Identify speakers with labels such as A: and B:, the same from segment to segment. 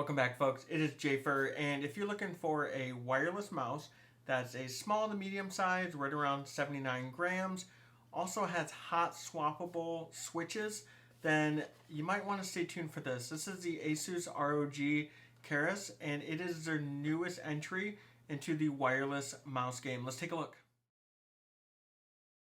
A: Welcome back, folks. It is Jafer, and if you're looking for a wireless mouse that's a small to medium size, right around 79 grams, also has hot swappable switches, then you might want to stay tuned for this. This is the ASUS ROG Keris, and it is their newest entry into the wireless mouse game. Let's take a look.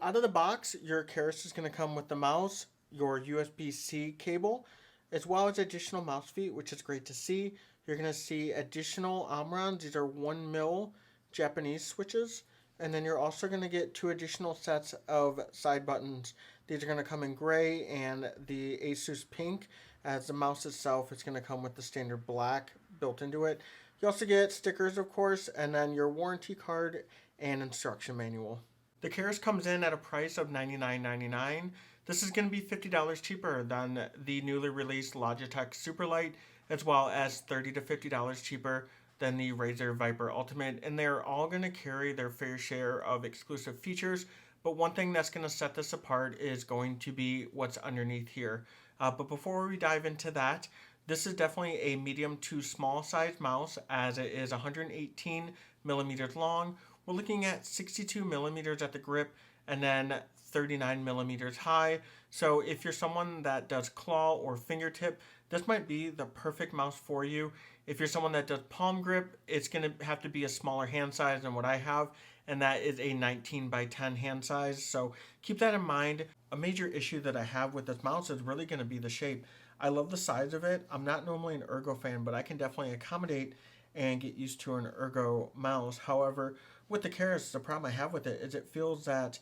A: Out of the box, your Keris is going to come with the mouse, your USB-C cable, as well as additional mouse feet, which is great to see. You're going to see additional Omrons. These are 1mm Japanese switches. And then you're also going to get 2 additional sets of side buttons. These are going to come in gray and the ASUS pink. As the mouse itself, it's going to come with the standard black built into it. You also get stickers, of course, and then your warranty card and instruction manual. The Keris comes in at a price of $99.99. This is going to be $50 cheaper than the newly released Logitech Superlight, as well as $30 to $50 cheaper than the Razer Viper Ultimate, and they're all going to carry their fair share of exclusive features, but one thing that's going to set this apart is going to be what's underneath here. But before we dive into that, this is definitely a medium to small size mouse, as it is 118 millimeters long. We're looking at 62 millimeters at the grip, and then 39 millimeters high. So if you're someone that does claw or fingertip, this might be the perfect mouse for you. If you're someone that does palm grip, it's going to have to be a smaller hand size than what I have, and that is a 19 by 10 hand size. So keep that in mind. A major issue that I have with this mouse is really going to be the shape. I love the size of it. I'm not normally an ergo fan, but I can definitely accommodate and get used to an ergo mouse. However, with the Keris, the problem I have with it is it feels that,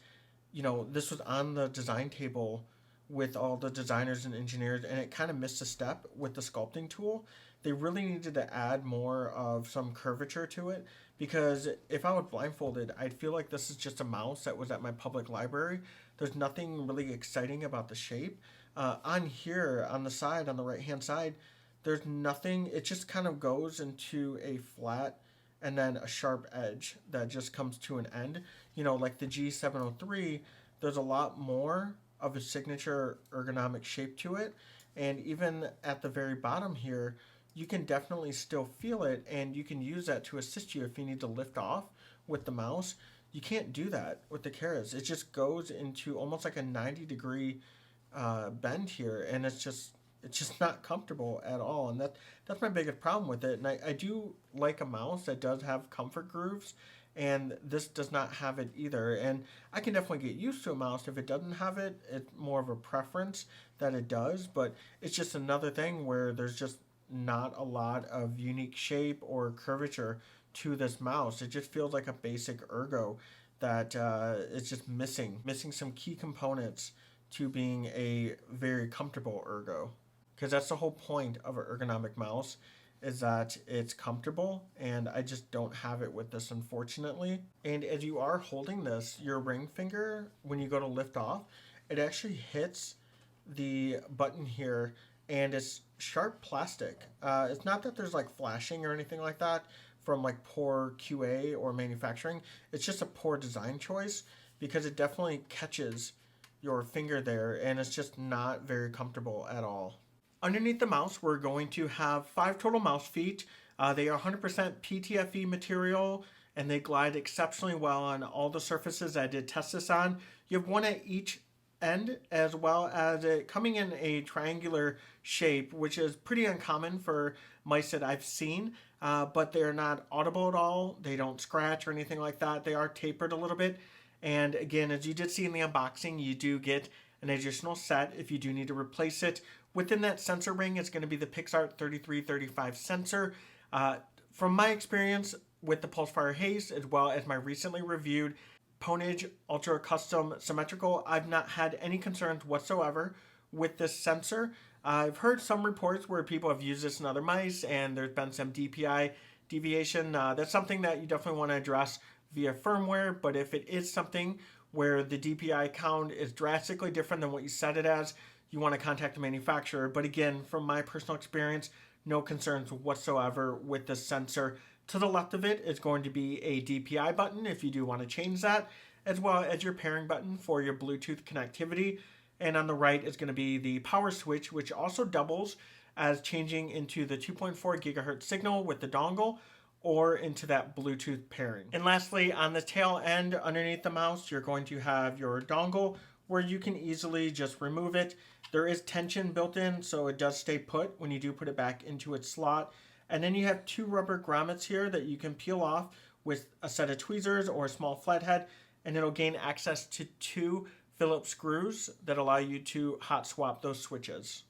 A: you know, this was on the design table with all the designers and engineers, and it kind of missed a step with the sculpting tool. They really needed to add more of some curvature to it, because if I was blindfolded, I'd feel like this is just a mouse that was at my public library. There's nothing really exciting about the shape. On here, on the side, on the right-hand side, there's nothing. It just kind of goes into a flat and then a sharp edge that just comes to an end. You know, like the G703, there's a lot more of a signature ergonomic shape to it. And even at the very bottom here, you can definitely still feel it, and you can use that to assist you if you need to lift off with the mouse. You can't do that with the Keris. It just goes into almost like a 90-degree bend here, and it's just not comfortable at all. And that's my biggest problem with it. And I do like a mouse that does have comfort grooves, and this does not have it either. And I can definitely get used to a mouse if it doesn't have it. It's more of a preference that it does, but it's just another thing where there's just not a lot of unique shape or curvature to this mouse. It just feels like a basic ergo that is just missing some key components to being a very comfortable ergo. Because that's the whole point of an ergonomic mouse, is that it's comfortable, and I just don't have it with this, unfortunately. And as you are holding this, your ring finger, when you go to lift off, it actually hits the button here, and it's sharp plastic. It's not that there's like flashing or anything like that from like poor QA or manufacturing. It's just a poor design choice, because it definitely catches your finger there, and it's just not very comfortable at all. Underneath the mouse, we're going to have 5 total mouse feet. They are 100% PTFE material, and they glide exceptionally well on all the surfaces I did test this on. You have one at each end, as well as it coming in a triangular shape, which is pretty uncommon for mice that I've seen, but they're not audible at all. They don't scratch or anything like that. They are tapered a little bit. And again, as you did see in the unboxing, you do get an additional set if you do need to replace it. Within that sensor ring, it's going to be the PixArt 3335 sensor. From my experience with the Pulsefire Haze, as well as my recently reviewed Ponage Ultra Custom Symmetrical, I've not had any concerns whatsoever with this sensor. I've heard some reports where people have used this in other mice, and there's been some DPI deviation. That's something that you definitely want to address via firmware, but if it is something where the DPI count is drastically different than what you set it as, you want to contact the manufacturer. But again, from my personal experience, no concerns whatsoever with the sensor. To the left of it is going to be a DPI button if you do want to change that, as well as your pairing button for your Bluetooth connectivity. And on the right is going to be the power switch, which also doubles as changing into the 2.4 gigahertz signal with the dongle or into that Bluetooth pairing. And lastly, on the tail end underneath the mouse, you're going to have your dongle where you can easily just remove it. There is tension built in, so it does stay put when you do put it back into its slot. And then you have two rubber grommets here that you can peel off with a set of tweezers or a small flathead, and it'll gain access to two Phillips screws that allow you to hot swap those switches.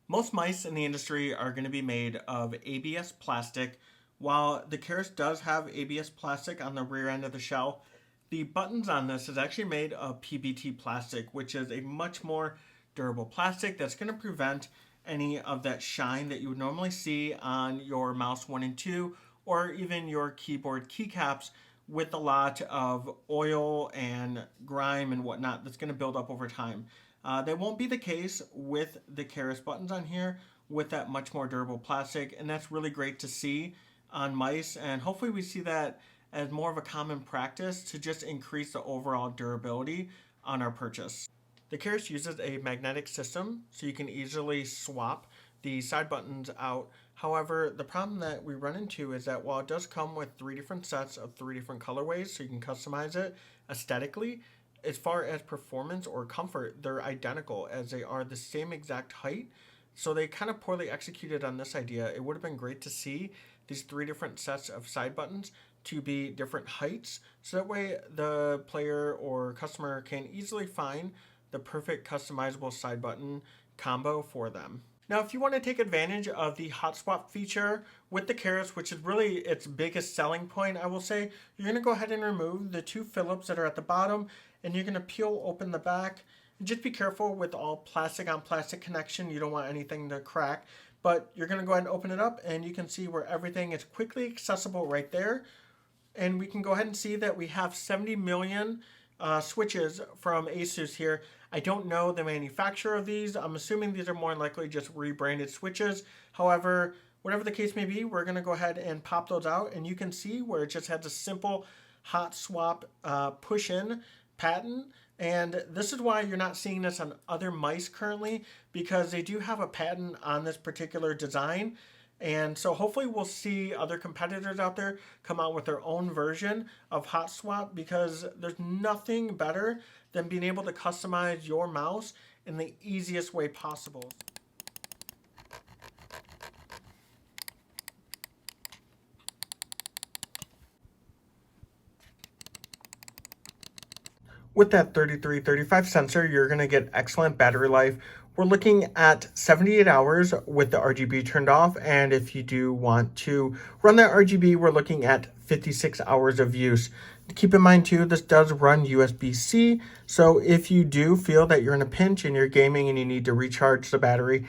A: Most mice in the industry are going to be made of ABS plastic. While the Keris does have ABS plastic on the rear end of the shell, the buttons on this is actually made of PBT plastic, which is a much more durable plastic that's going to prevent any of that shine that you would normally see on your mouse 1 and 2 or even your keyboard keycaps with a lot of oil and grime and whatnot that's going to build up over time. That won't be the case with the Keris buttons on here with that much more durable plastic, and that's really great to see on mice, and hopefully we see that as more of a common practice to just increase the overall durability on our purchase. The Keris uses a magnetic system, so you can easily swap the side buttons out. However, the problem that we run into is that while it does come with 3 different sets of 3 different colorways, so you can customize it aesthetically, as far as performance or comfort, they're identical as they are the same exact height. So they kind of poorly executed on this idea. It would have been great to see these 3 different sets of side buttons to be different heights, so that way the player or customer can easily find the perfect customizable side button combo for them. Now, if you want to take advantage of the Hotswap feature with the Keris, which is really its biggest selling point, I will say, you're going to go ahead and remove the 2 Phillips that are at the bottom, and you're going to peel open the back. And just be careful with all plastic on plastic connection. You don't want anything to crack, but you're going to go ahead and open it up, and you can see where everything is quickly accessible right there. And we can go ahead and see that we have 70 million switches from ASUS here. I don't know the manufacturer of these. I'm assuming these are more likely just rebranded switches. However, whatever the case may be, we're going to go ahead and pop those out, and you can see where it just has a simple hot swap push-in pattern. And this is why you're not seeing this on other mice currently, because they do have a patent on this particular design. And so hopefully we'll see other competitors out there come out with their own version of Hotswap, because there's nothing better than being able to customize your mouse in the easiest way possible. With that 3335 sensor, you're going to get excellent battery life. We're looking at 78 hours with the RGB turned off, and if you do want to run that RGB, we're looking at 56 hours of use. Keep in mind too, this does run USB-C, so if you do feel that you're in a pinch and you're gaming and you need to recharge the battery,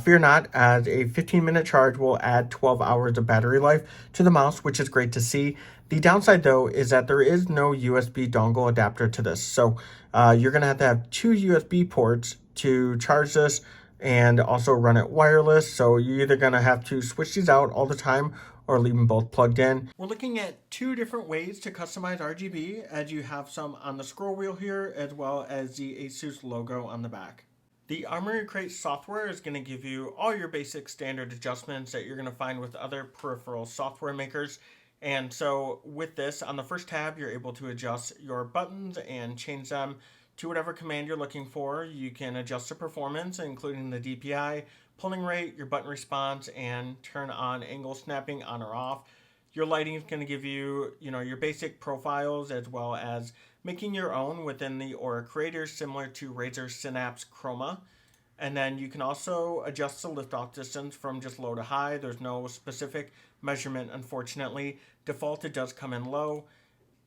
A: fear not, as a 15-minute charge will add 12 hours of battery life to the mouse, which is great to see. The downside though is that there is no USB dongle adapter to this, so you're going to have 2 USB ports to charge this and also run it wireless. So you're either going to have to switch these out all the time or leave them both plugged in. We're looking at 2 different ways to customize RGB, as you have some on the scroll wheel here as well as the ASUS logo on the back. The Armoury Crate software is going to give you all your basic standard adjustments that you're going to find with other peripheral software makers. And so with this, on the first tab, you're able to adjust your buttons and change them to whatever command you're looking for. You can adjust the performance, including the DPI, pulling rate, your button response, and turn on angle snapping on or off. Your lighting is going to give you, your basic profiles, as well as making your own within the Aura Creator, similar to Razer Synapse Chroma. And then you can also adjust the liftoff distance from just low to high. There's no specific measurement, unfortunately. Default, it does come in low.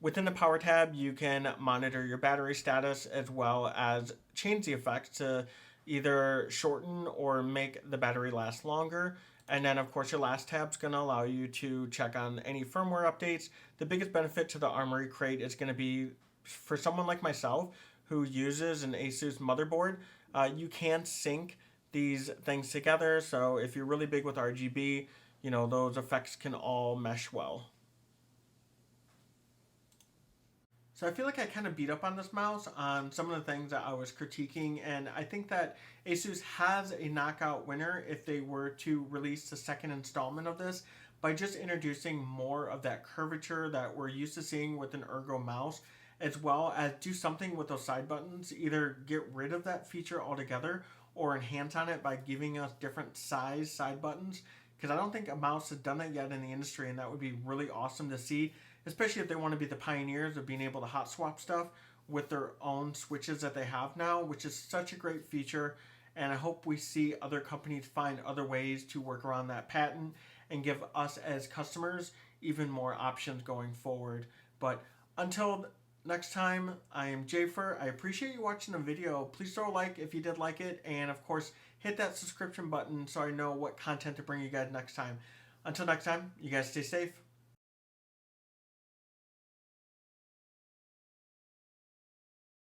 A: Within the power tab, you can monitor your battery status as well as change the effects to either shorten or make the battery last longer. And then, of course, your last tab is going to allow you to check on any firmware updates. The biggest benefit to the Armoury Crate is going to be for someone like myself who uses an ASUS motherboard. You can sync these things together. So if you're really big with RGB, those effects can all mesh well. So I feel like I kind of beat up on this mouse on some of the things that I was critiquing, and I think that ASUS has a knockout winner if they were to release the second installment of this by just introducing more of that curvature that we're used to seeing with an ergo mouse, as well as do something with those side buttons, either get rid of that feature altogether or enhance on it by giving us different size side buttons, because I don't think a mouse has done that yet in the industry, and that would be really awesome to see, especially if they want to be the pioneers of being able to hot swap stuff with their own switches that they have now, which is such a great feature. And I hope we see other companies find other ways to work around that patent and give us as customers even more options going forward. But until next time, I am Jafer. I appreciate you watching the video. Please throw a like if you did like it, and of course hit that subscription button so I know what content to bring you guys next time. Until next time, you guys stay safe.